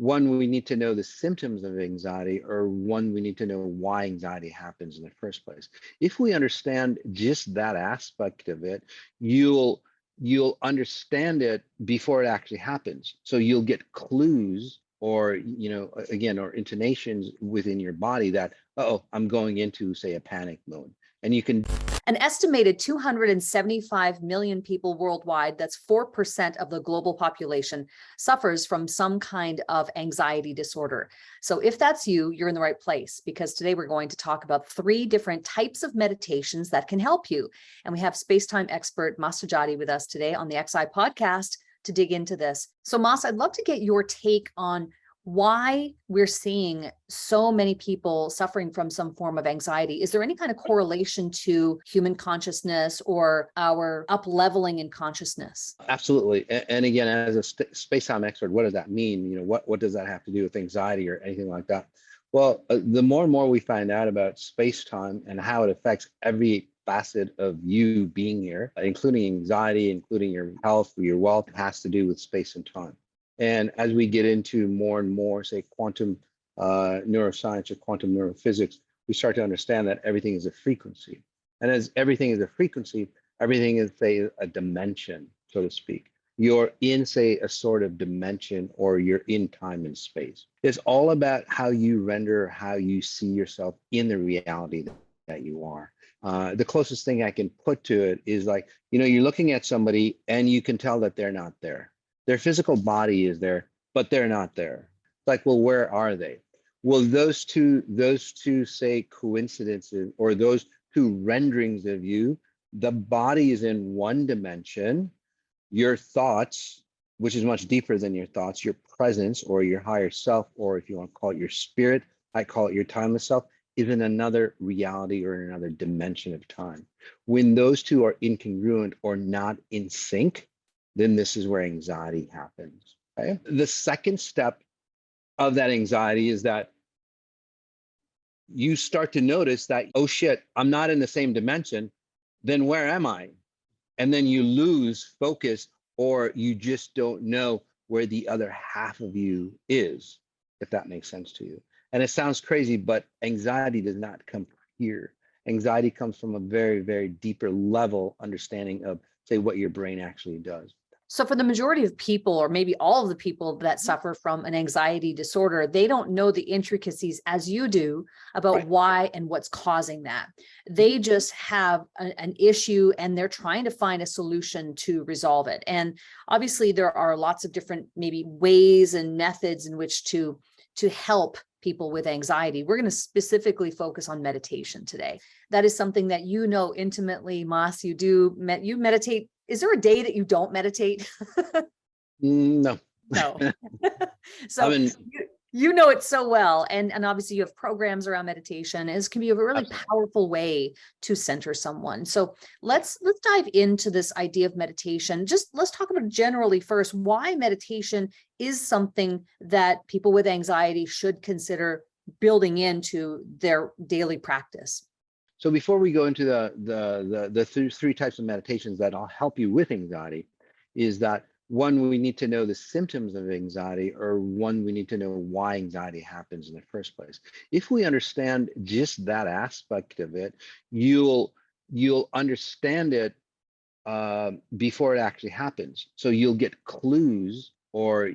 one, we need to know the symptoms of anxiety, or one, we need to know why anxiety happens in the first place. If we understand just that aspect of it, you'll understand it before it actually happens. So you'll get clues, or again, or intonations within your body that, oh, I'm going into, say, a panic mode. And you can. An estimated 275 million people worldwide, that's 4% of the global population, suffers from some kind of anxiety disorder. So if that's you, you're in the right place, because today we're going to talk about 3 different types of meditations that can help you. And we have space-time expert Masati with us today on the XI podcast to dig into this. So Mas, I'd love to get your take on why we're seeing so many people suffering from some form of anxiety. Is there any kind of correlation to human consciousness or our up-leveling in consciousness? Absolutely. And again, as a space-time expert, what does that mean? What does that have to do with anxiety or anything like that? Well, the more and more we find out about space-time and how it affects every facet of you being here, including anxiety, including your health, your wealth, has to do with space and time. And as we get into more and more, say, quantum neuroscience or quantum neurophysics, we start to understand that everything is a frequency. And as everything is a frequency, everything is, say, a dimension, so to speak. You're in, say, a sort of dimension, or you're in time and space. It's all about how you render, how you see yourself in the reality that you are. The closest thing I can put to it is like, you're looking at somebody and you can tell that they're not there. Their physical body is there, but they're not there. It's like, well, where are they? Well, those two, say, coincidences, or those 2 renderings of you, the body is in one dimension. Your thoughts, which is much deeper than your thoughts, your presence, or your higher self, or if you want to call it your spirit, I call it your timeless self, is in another reality or in another dimension of time. When those 2 are incongruent or not in sync, then this is where anxiety happens. Okay? The second step of that anxiety is that you start to notice that, oh shit, I'm not in the same dimension. Then where am I? And then you lose focus, or you just don't know where the other half of you is, if that makes sense to you. And it sounds crazy, but anxiety does not come here. Anxiety comes from a very, very deeper level understanding of, say, what your brain actually does. So for the majority of people, or maybe all of the people that suffer from an anxiety disorder, they don't know the intricacies as you do about why and what's causing that. They just have an issue and they're trying to find a solution to resolve it. And obviously there are lots of different maybe ways and methods in which to help people with anxiety. We're going to specifically focus on meditation today. That is something that you know intimately, Mas. You meditate. Is there a day that you don't meditate? No. No. So you know it so well. And obviously you have programs around meditation. It can be a really powerful way to center someone. So let's dive into this idea of meditation. Just let's talk about generally first, why meditation is something that people with anxiety should consider building into their daily practice. So before we go into the 3 types of meditations that'll help you with anxiety, is that one, we need to know the symptoms of anxiety, or one, we need to know why anxiety happens in the first place. If we understand just that aspect of it, you'll understand it before it actually happens. So you'll get clues, or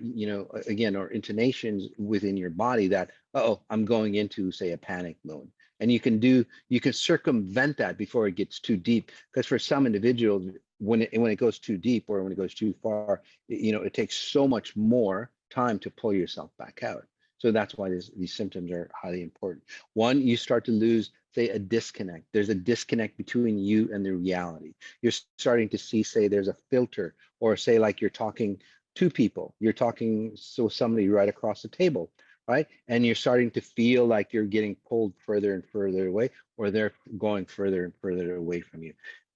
again, or intonations within your body that, oh, I'm going into, say, a panic mode. And you can circumvent that before it gets too deep, because for some individuals, when it goes too deep, or when it goes too far, it takes so much more time to pull yourself back out. So that's why these symptoms are highly important. One, you start to lose, say, a disconnect. There's a disconnect between you and the reality. You're starting to see, say, there's a filter, or say, like, you're talking to people, you're talking to somebody right across the table, right? And you're starting to feel like you're getting pulled further and further away, or they're going further and further away from you.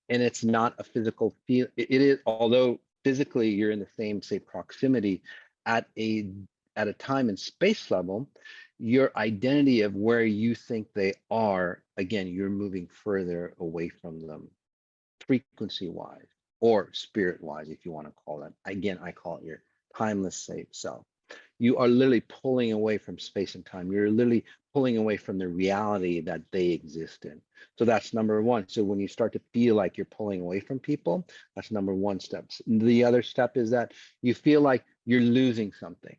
And it's not a physical feel. It is, although physically you're in the same, say, proximity at a time and space level, your identity of where you think they are, again, you're moving further away from them, frequency wise or spirit wise, if you want to call that. Again, I call it your timeless safe self. you are literally pulling away from space and time. You're literally pulling away from the reality that they exist in. So that's number one. So when you start to feel like you're pulling away from people, that's number one step. The other step is that you feel like you're losing something.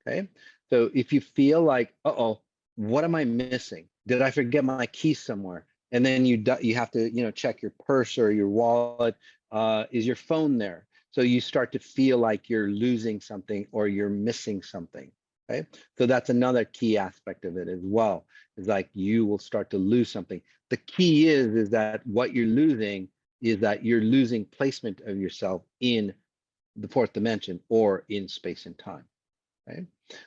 Okay. So if you feel like, uh-oh, what am I missing? Did I forget my keys somewhere? And then you have to, check your purse or your wallet. Is your phone there? So you start to feel like you're losing something or you're missing something. Okay. So that's another key aspect of it as well. Is like you will start to lose something. The key is that what you're losing is that you're losing placement of yourself in the fourth dimension or in space and time. Okay.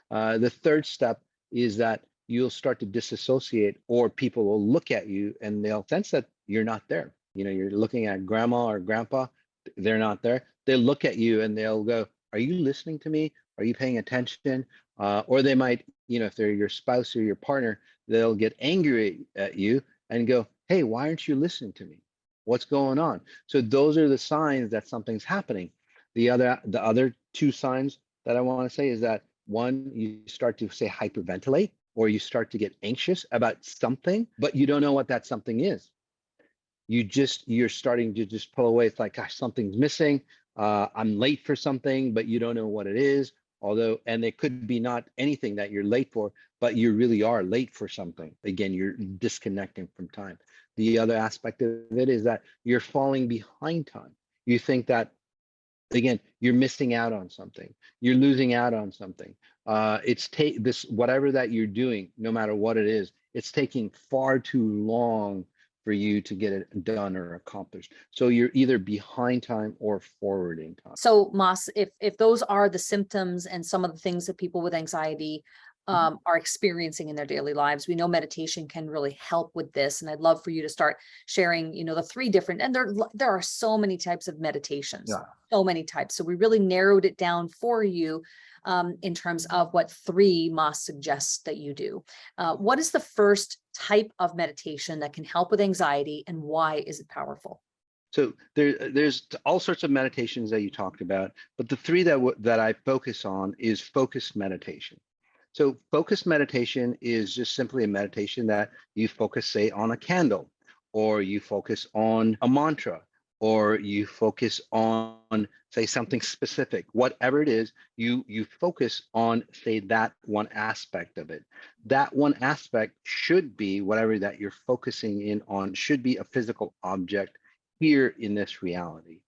The third step is that you'll start to disassociate, or people will look at you and they'll sense that you're not there. You're looking at grandma or grandpa, they're not there. They'll look at you and they'll go, are you listening to me? Are you paying attention? Or they might, if they're your spouse or your partner, they'll get angry at you and go, hey, why aren't you listening to me? What's going on? So those are the signs that something's happening. The other two signs that I want to say is that one, you start to say hyperventilate, or you start to get anxious about something, but you don't know what that something is. You're starting to just pull away. It's like, gosh, something's missing. I'm late for something, but you don't know what it is. And it could be not anything that you're late for, but you really are late for something. Again, you're disconnecting from time. The other aspect of it is that you're falling behind time. You think that, again, you're missing out on something. You're losing out on something. This whatever that you're doing, no matter what it is, it's taking far too long for you to get it done or accomplished. So you're either behind time or forward in time. So Mas, if those are the symptoms and some of the things that people with anxiety are experiencing in their daily lives, we know meditation can really help with this. And I'd love for you to start sharing, the three different, and there are so many types of meditations, so many types. So we really narrowed it down for you in terms of what three Mas suggests that you do. What is the first type of meditation that can help with anxiety, and why is it powerful? So there's all sorts of meditations that you talked about, but the three that I focus on is focused meditation. So focused meditation is just simply a meditation that you focus, say, on a candle, or you focus on a mantra, or you focus on, say, something specific. Whatever it is, you focus on, say, that one aspect of it. That one aspect should be, whatever that you're focusing in on, should be a physical object here in this reality.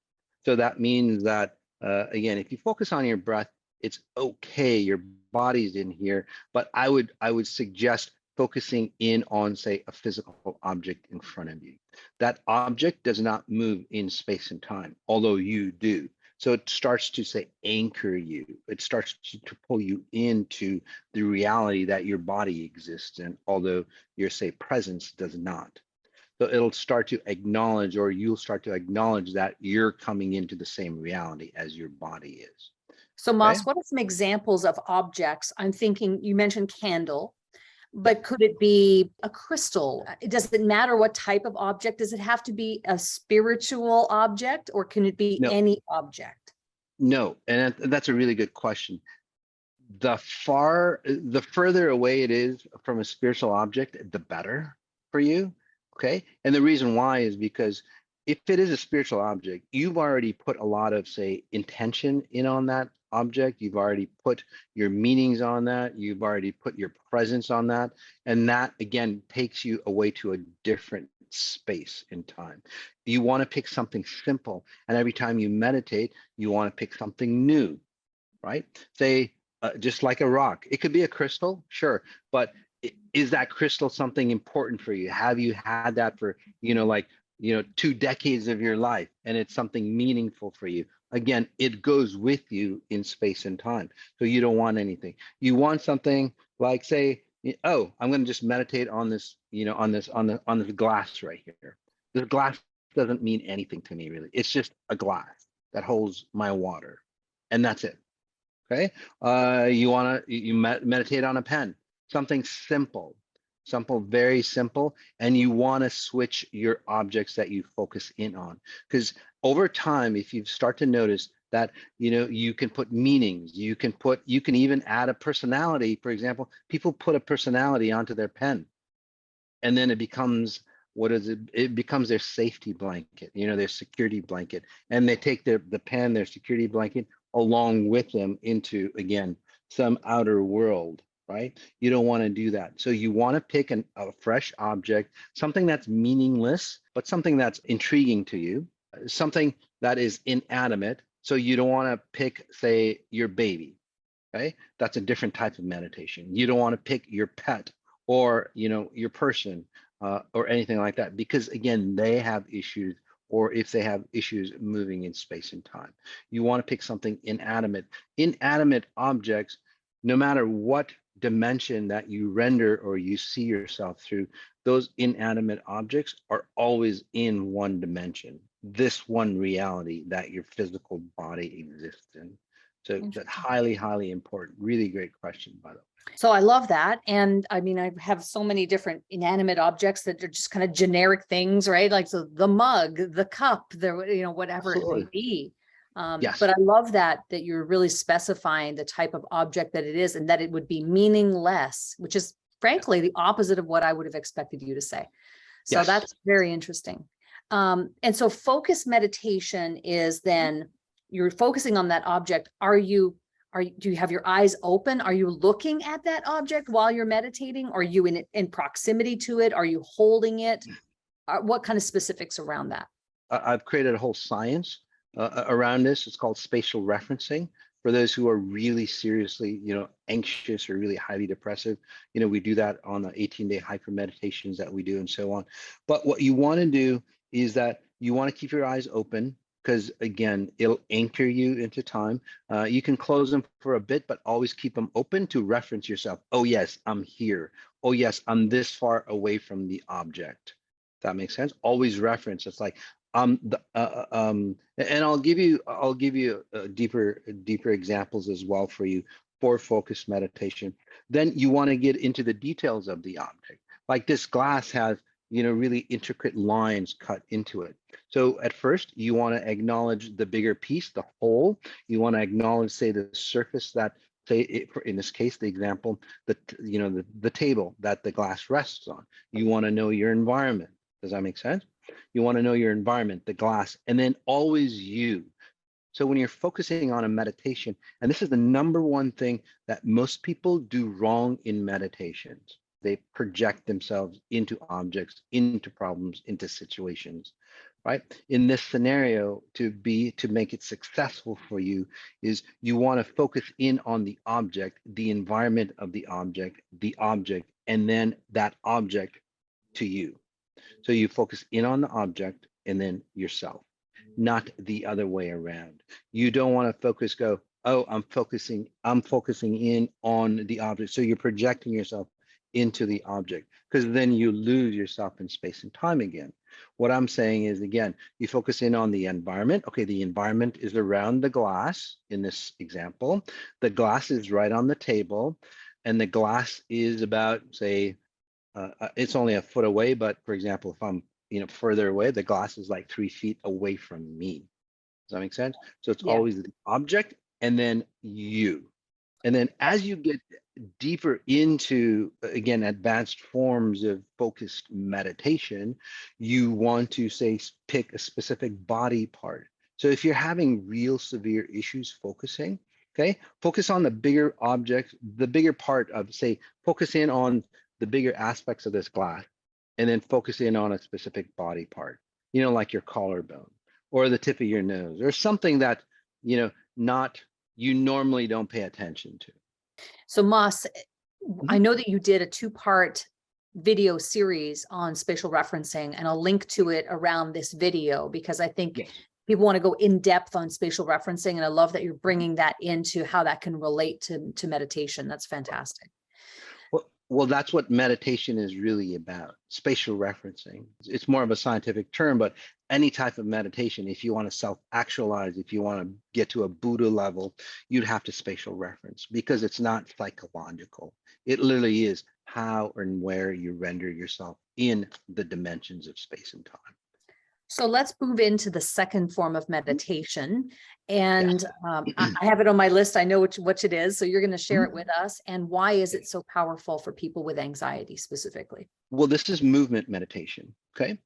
So that means that, again, if you focus on your breath, it's okay, your body's in here, but I would suggest focusing in on, say, a physical object in front of you. That object does not move in space and time, although you do. So it starts to, say, anchor you. It starts to pull you into the reality that your body exists in, although your, say, presence does not. So it'll start to acknowledge, or you'll start to acknowledge that you're coming into the same reality as your body is. So Okay. Mas, what are some examples of objects? I'm thinking, you mentioned candle, but could it be a crystal? Does it matter what type of object? Does it have to be a spiritual object, or can it be any object? No, and that's a really good question. The further away it is from a spiritual object, the better for you. Okay. And the reason why is because if it is a spiritual object, you've already put a lot of, say, intention in on that object. You've already put your meanings on that. You've already put your presence on that. And that, again, takes you away to a different space in time. You want to pick something simple. And every time you meditate, you want to pick something new, right? Say, just like a rock. It could be a crystal, sure. But is that crystal something important for you? Have you had that for, 2 decades of your life, and it's something meaningful for you? Again, it goes with you in space and time. So you don't want anything. You want something like, say, oh, I'm going to just meditate on this, on this glass right here. The glass doesn't mean anything to me, really. It's just a glass that holds my water, and that's it. Okay. You meditate on a pen, something simple, very simple, and you want to switch your objects that you focus in on, because over time, if you start to notice, that, you know, you can put meanings, you can even add a personality. For example, people put a personality onto their pen, and then it becomes, what is it? It becomes their safety blanket, you know, their security blanket. And they take the pen, their security blanket, along with them into, again, some outer world, right? You don't want to do that. So you want to pick a fresh object, something that's meaningless, but something that's intriguing to you, something that is inanimate. So you don't want to pick, say, your baby, okay? That's a different type of meditation. You don't want to pick your pet, or, you know, your person, or anything like that, because again, they have issues, or if they have issues moving in space and time. You want to pick something inanimate. Inanimate objects, no matter what dimension that you render or you see yourself through, those inanimate objects are always in one dimension, this one reality that your physical body exists in. So that's highly, highly important. Really great question, by the way. So I love that. And I mean, I have so many different inanimate objects that are just kind of generic things, right? Like, so the mug, the cup, the, you know, whatever it may be. Yes. But I love that you're really specifying the type of object that it is, and that it would be meaningless, which is frankly the opposite of what I would have expected you to say. So that's very interesting. And so focus meditation is then you're focusing on that object. Do you have your eyes open? Are you looking at that object while you're meditating? Are you in proximity to it? Are you holding it? What kind of specifics around that? I've created a whole science around this. It's called spatial referencing. For those who are really seriously, you know, anxious or really highly depressive, you know, we do that on the 18-day hypermeditations that we do and so on. But what you want to do is that you want to keep your eyes open, because again, it'll anchor you into time. You can close them for a bit, but always keep them open to reference yourself. Oh yes, I'm here. Oh yes, I'm this far away from the object. That makes sense. Always reference. It's like, and I'll give you deeper examples as well for you for focused meditation. Then you want to get into the details of the object. Like this glass has, you know, really intricate lines cut into it. So at first you want to acknowledge the bigger piece, the whole. You want to acknowledge, say, the surface that, say, in this case, the example, that, you know, the table that the glass rests on. You want to know your environment. Does that make sense? You want to know your environment, the glass, and then always you. So when you're focusing on a meditation, and this is the number one thing that most people do wrong in meditations, they project themselves into objects, into problems, into situations, right? In this scenario, to make it successful for you, is you want to focus in on the object, the environment of the object, and then that object to you. So you focus in on the object and then yourself, not the other way around. You don't want to go, oh, I'm focusing in on the object. So you're projecting yourself into the object, because then you lose yourself in space and time again. What I'm saying is, again, you focus in on the environment. Okay, the environment is around the glass in this example. The glass is right on the table, and the glass is about, say, it's only a foot away, but for example, if I'm, you know, further away, the glass is like 3 feet away from me. Does that make sense? So it's always the object and then you. And then as you get deeper into, again, advanced forms of focused meditation, you want to, say, pick a specific body part. So if you're having real severe issues focusing, okay, focus on the bigger object, the bigger part of, say, focus in on the bigger aspects of this glass, and then focus in on a specific body part, you know, like your collarbone or the tip of your nose, or something that, you know, you normally don't pay attention to. So Moss, I know that you did a 2-part video series on spatial referencing, and I'll link to it around this video, because I think people want to go in depth on spatial referencing. And I love that you're bringing that into how that can relate to meditation. That's fantastic. Well, that's what meditation is really about, spatial referencing. It's more of a scientific term, but any type of meditation, if you want to self-actualize, if you want to get to a Buddha level, you'd have to spatial reference, because it's not psychological. It literally is how and where you render yourself in the dimensions of space and time. So let's move into the second form of meditation. And Yes. I have it on my list. I know which it is. So you're going to share it with us. And why is it so powerful for people with anxiety specifically? Well, this is movement meditation. Okay.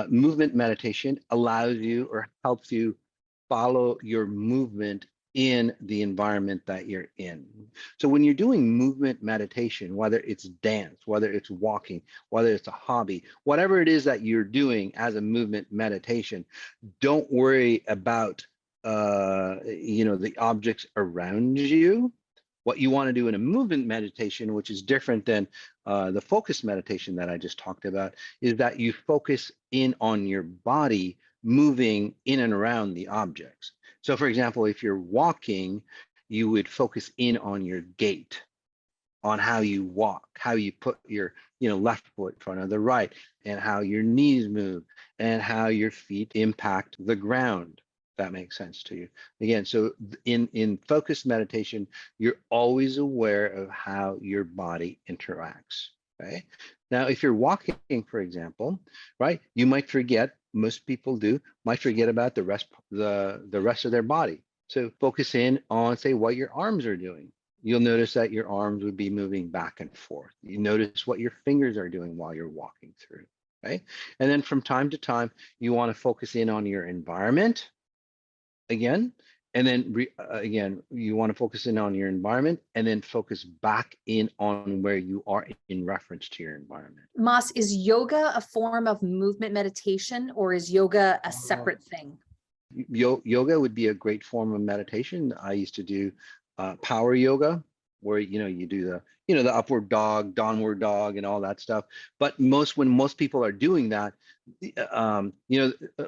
Movement meditation allows you or helps you follow your movement in the environment that you're in. So when you're doing movement meditation, whether it's dance, whether it's walking, whether it's a hobby, whatever it is that you're doing as a movement meditation, don't worry about the objects around you. What you want to do in a movement meditation, which is different than the focus meditation that I just talked about, is that you focus in on your body moving in and around the objects. So for example, if you're walking, you would focus in on your gait, on how you walk, how you put your left foot in front of the right, and how your knees move, and how your feet impact the ground. That makes sense to you. Again, so in focused meditation, you're always aware of how your body interacts. Okay. Now, if you're walking, for example, right, you might forget, most people do, might forget about the rest of their body. So focus in on, say, what your arms are doing. You'll notice that your arms would be moving back and forth. You notice what your fingers are doing while you're walking through, right? And then from time to time, you want to focus in on your environment again, and then again, you want to focus in on your environment and then focus back in on where you are in reference to your environment. Mas, is yoga a form of movement meditation, or is yoga a separate thing? Yoga would be a great form of meditation. I used to do power yoga, where you do the upward dog, downward dog, and all that stuff. But when most people are doing that,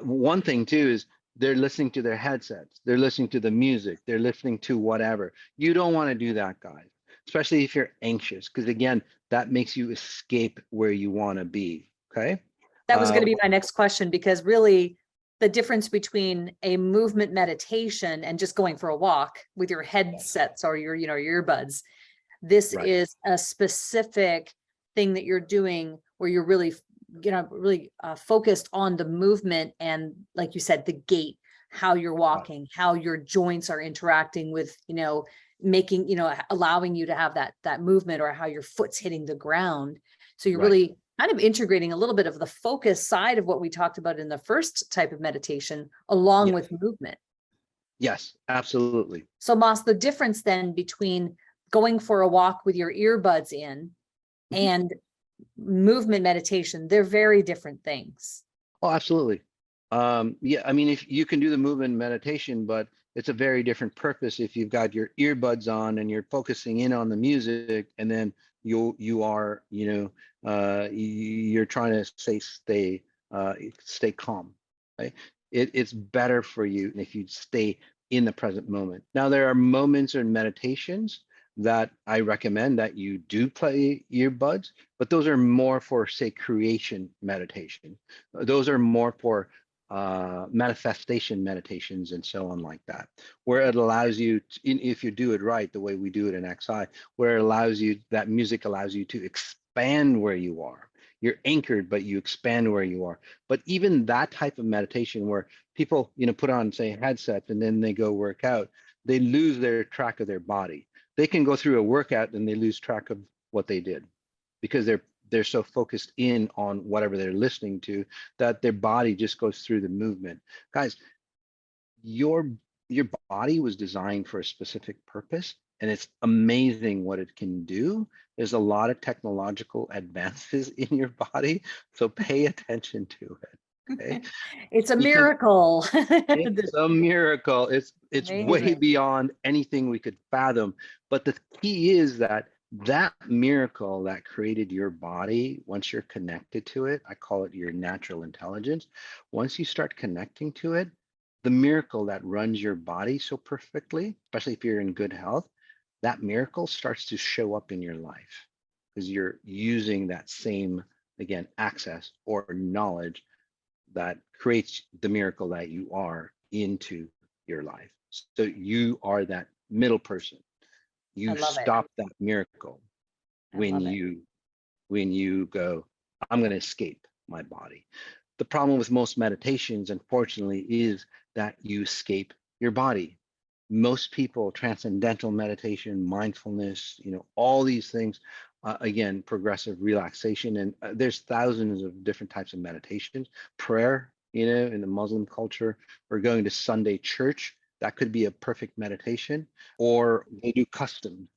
one thing too is they're listening to their headsets, they're listening to the music, they're listening to whatever. You don't want to do that, guys, especially if you're anxious, because again, that makes you escape where you want to be. Okay. That was going to be my next question, because really the difference between a movement meditation and just going for a walk with your headsets or your earbuds, this Right. is a specific thing that you're doing where you're really focused on the movement and, like you said, the gait, how you're walking, how your joints are interacting with making allowing you to have that movement, or how your foot's hitting the ground. So you're really kind of integrating a little bit of the focus side of what we talked about in the first type of meditation along with movement. Yes, absolutely. So Mas, the difference then between going for a walk with your earbuds in and movement meditation, they're very different things. Oh, absolutely. Yeah, I mean, if you can do the movement meditation, but it's a very different purpose if you've got your earbuds on and you're focusing in on the music, and then you're trying to stay calm. Right? It's better for you if you stay in the present moment. Now, there are moments in meditations that I recommend that you do play earbuds, but those are more for, say, creation meditation. Those are more for manifestation meditations and so on, like that, where it allows you if you do it right, the way we do it in XI, where that music allows you to expand where you are. You're anchored, but you expand where you are. But even that type of meditation where people put on, say, headsets and then they go work out, they lose their track of their body. They can go through a workout and they lose track of what they did, because they're so focused in on whatever they're listening to that their body just goes through the movement. Guys, your body was designed for a specific purpose, and it's amazing what it can do. There's a lot of technological advances in your body, so pay attention to it. Okay. It's a miracle. It's a miracle. It's way Amazing. beyond anything we could fathom. But the key is that miracle that created your body, once you're connected to it, I call it your natural intelligence. Once you start connecting to it, the miracle that runs your body so perfectly, especially if you're in good health, that miracle starts to show up in your life, because you're using that same, again, access or knowledge that creates the miracle that you are into your life. So you are that middle person. You stop that miracle when you go, I'm going to escape my body. The problem with most meditations, unfortunately, is that you escape your body. Most people, transcendental meditation, mindfulness, all these things, again, progressive relaxation, and there's thousands of different types of meditations. Prayer, in the Muslim culture, or going to Sunday church, that could be a perfect meditation, or they do custom,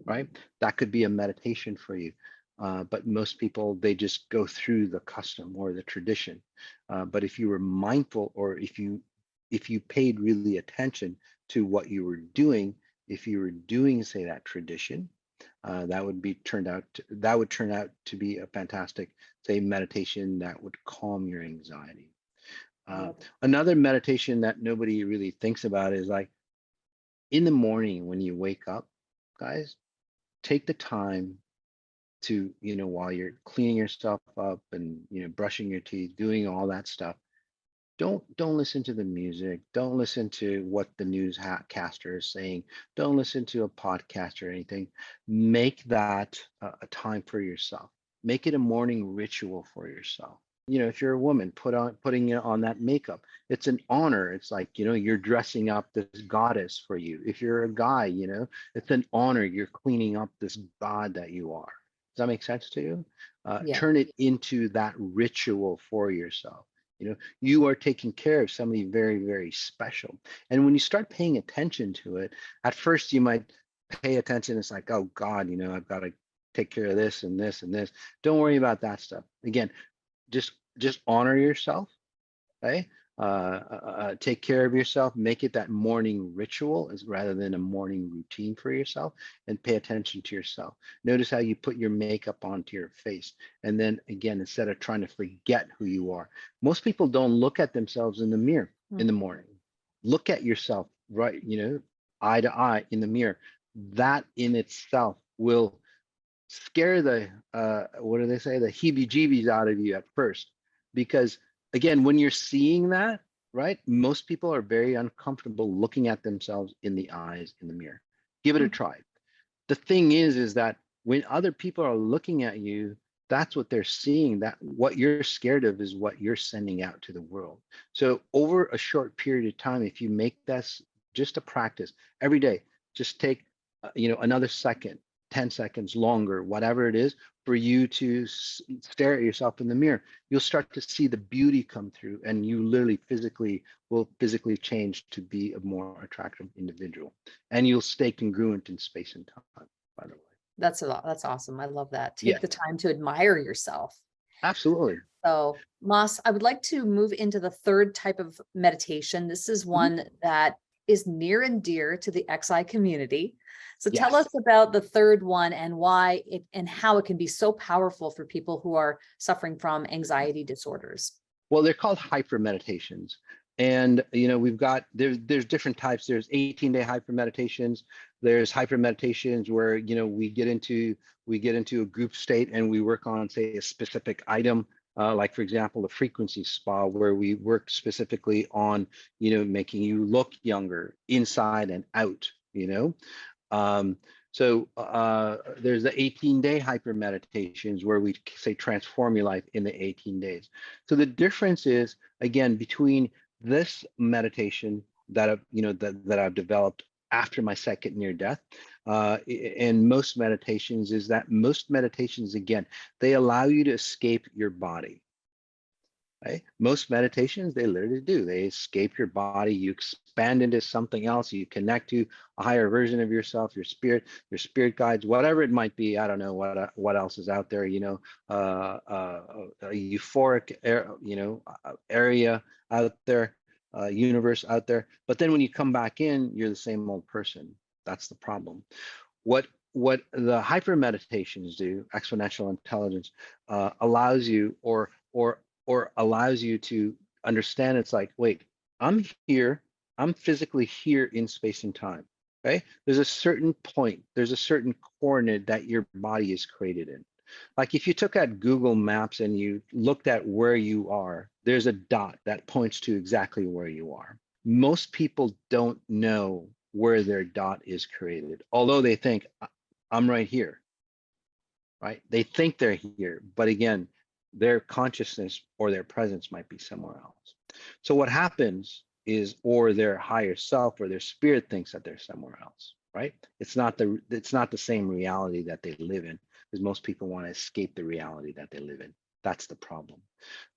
right? That could be a meditation for you. But most people, they just go through the custom or the tradition. But if you were mindful, or if you paid really attention to what you were doing, if you were doing, say, that tradition, that would turn out to be a fantastic, say, meditation that would calm your anxiety. Another meditation that nobody really thinks about is like in the morning when you wake up, guys, take the time to, while you're cleaning yourself up and, brushing your teeth, doing all that stuff, don't listen to the music. Don't listen to what the newscaster is saying. Don't listen to a podcast or anything. Make that a time for yourself. Make it a morning ritual for yourself. If you're a woman, putting on that makeup. It's an honor. It's like, you're dressing up this goddess for you. If you're a guy, it's an honor. You're cleaning up this god that you are. Does that make sense to you? Yeah. Turn it into that ritual for yourself. You are taking care of somebody very, very special. And when you start paying attention to it, at first you might pay attention. It's like, oh God, I've got to take care of this and this and this. Don't worry about that stuff. Again, just honor yourself, okay? Take care of yourself. Make it that morning ritual rather than a morning routine for yourself, and pay attention to yourself. Notice how you put your makeup onto your face. And then again, instead of trying to forget who you are, most people don't look at themselves in the mirror in the morning. Look at yourself, right, eye to eye in the mirror. That in itself will scare the what do they say, the heebie-jeebies out of you at first, because again, when you're seeing that, right, most people are very uncomfortable looking at themselves in the eyes in the mirror. Give it a try. The thing is that when other people are looking at you, that's what they're seeing. That what you're scared of is what you're sending out to the world. So over a short period of time, if you make that just a practice every day, just take another second, 10 seconds longer, whatever it is, for you to stare at yourself in the mirror, you'll start to see the beauty come through, and you literally will physically change to be a more attractive individual, and you'll stay congruent in space and time, by the way. That's awesome. I love that. Yeah, Take the time to admire yourself. absolutely. So, Moss, I would like to move into the third type of meditation. This is one that is near and dear to the XI community. So tell us about the third one and why it and how it can be so powerful for people who are suffering from anxiety disorders. Well, they're called hypermeditations. And we've got there's different types. There's 18-day hypermeditations. There's hypermeditations where we get into a group state and we work on, say, a specific item. Like, for example, the frequency spa, where we work specifically on making you look younger inside and out. So there's the 18-day hyper meditations where we say transform your life in the 18 days. So the difference is, again, between this meditation that I've developed after my second near death and most meditations, is that most meditations, again, they allow you to escape your body. Right? Most meditations, they literally do. They escape your body. You expand into something else. You connect to a higher version of yourself, your spirit guides, whatever it might be. I don't know what else is out there. A euphoric area out there, universe out there. But then when you come back in, you're the same old person. That's the problem. What the hyper meditations do, exponential intelligence, allows you or allows you to understand. It's like, wait, I'm here, I'm physically here in space and time. Okay, there's a certain point, there's a certain coordinate that your body is created in. Like if you took out Google Maps and you looked at where you are, there's a dot that points to exactly where you are. Most people don't know where their dot is created, although they think I'm right here, right? They think they're here, but again, their consciousness or their presence might be somewhere else. So what happens is, or their higher self or their spirit thinks that they're somewhere else, right? It's not the same reality that they live in, because most people want to escape the reality that they live in. That's the problem.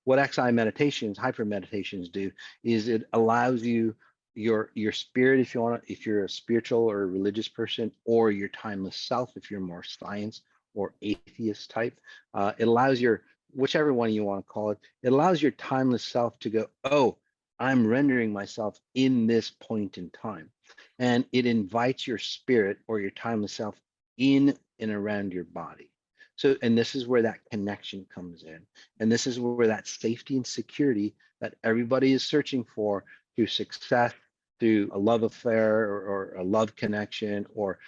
What XI meditations, hyper meditations do is it allows you your spirit, if you want to, if you're a spiritual or a religious person, or your timeless self, if you're more science or atheist type, it allows your, whichever one you want to call it, it allows your timeless self to go, oh, I'm rendering myself in this point in time. And it invites your spirit or your timeless self in and around your body. So, and this is where that connection comes in. And this is where that safety and security that everybody is searching for through success, through a love affair, or a love connection, or,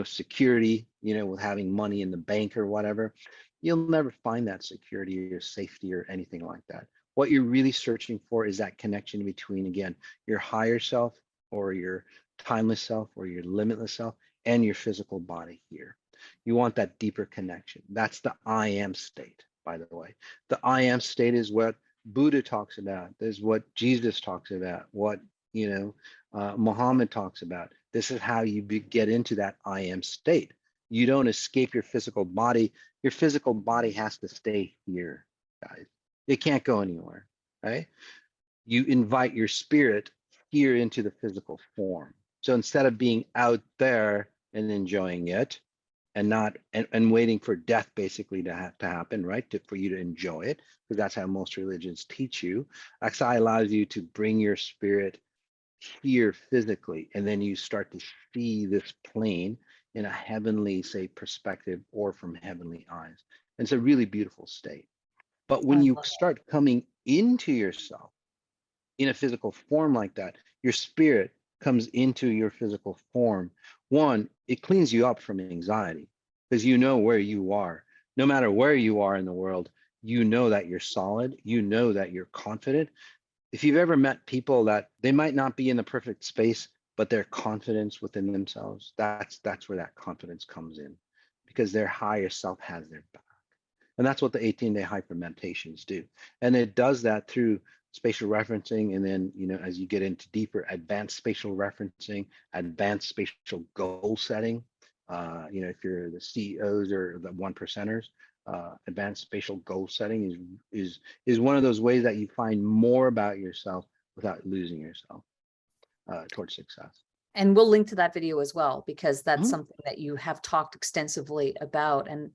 security, with having money in the bank or whatever. You'll never find that security or safety or anything like that. What you're really searching for is that connection between, again, your higher self or your timeless self or your limitless self and your physical body here. You want that deeper connection. That's the I am state, by the way. The I am state is what Buddha talks about. This is what Jesus talks about, what, Muhammad talks about. This is how you get into that I am state. You don't escape your physical body. Your physical body has to stay here, guys. It can't go anywhere, right? You invite your spirit here into the physical form. So instead of being out there and enjoying it and not and waiting for death basically to have to happen, right? For you to enjoy it, because that's how most religions teach you. XI allows you to bring your spirit here physically, and then you start to see this plane in a heavenly, say, perspective, or from heavenly eyes. And it's a really beautiful state. But when you start coming into yourself in a physical form like that, your spirit comes into your physical form. One, it cleans you up from anxiety, because you know where you are. No matter where you are in the world, you know that you're solid, you know that you're confident. If you've ever met people that they might not be in the perfect space, but their confidence within themselves, that's where that confidence comes in, because their higher self has their back. And that's what the 18-day hyper meditations do. And it does that through spatial referencing. And then, as you get into deeper advanced spatial referencing, advanced spatial goal setting, if you're the CEOs or the one percenters, advanced spatial goal setting is one of those ways that you find more about yourself without losing yourself towards success. And we'll link to that video as well, because that's something that you have talked extensively about. And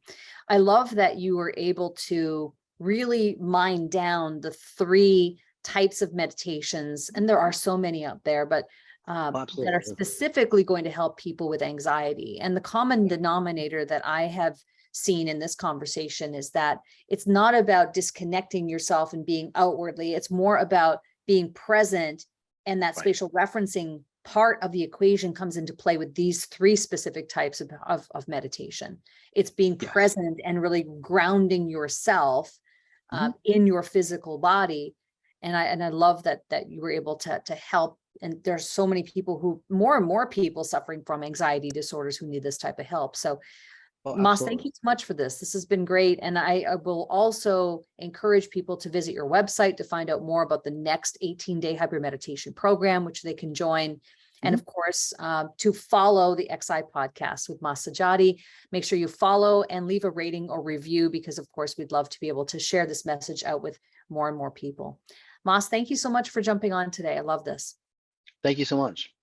I love that you were able to really mine down the 3 types of meditations. And there are so many out there, but that are specifically going to help people with anxiety. And the common denominator that I have seen in this conversation is that it's not about disconnecting yourself and being outwardly. It's more about being present, and that spatial referencing part of the equation comes into play with these 3 specific types of meditation. It's being present and really grounding yourself in your physical body. And I love that you were able to help. And there's so many people more and more people suffering from anxiety disorders who need this type of help. So Mas, thank you so much for this. This has been great. And I will also encourage people to visit your website to find out more about the next 18-day hyper meditation program, which they can join. And of course, to follow the XI podcast with Masati. Make sure you follow and leave a rating or review, because of course, we'd love to be able to share this message out with more and more people. Mas, thank you so much for jumping on today. I love this. Thank you so much.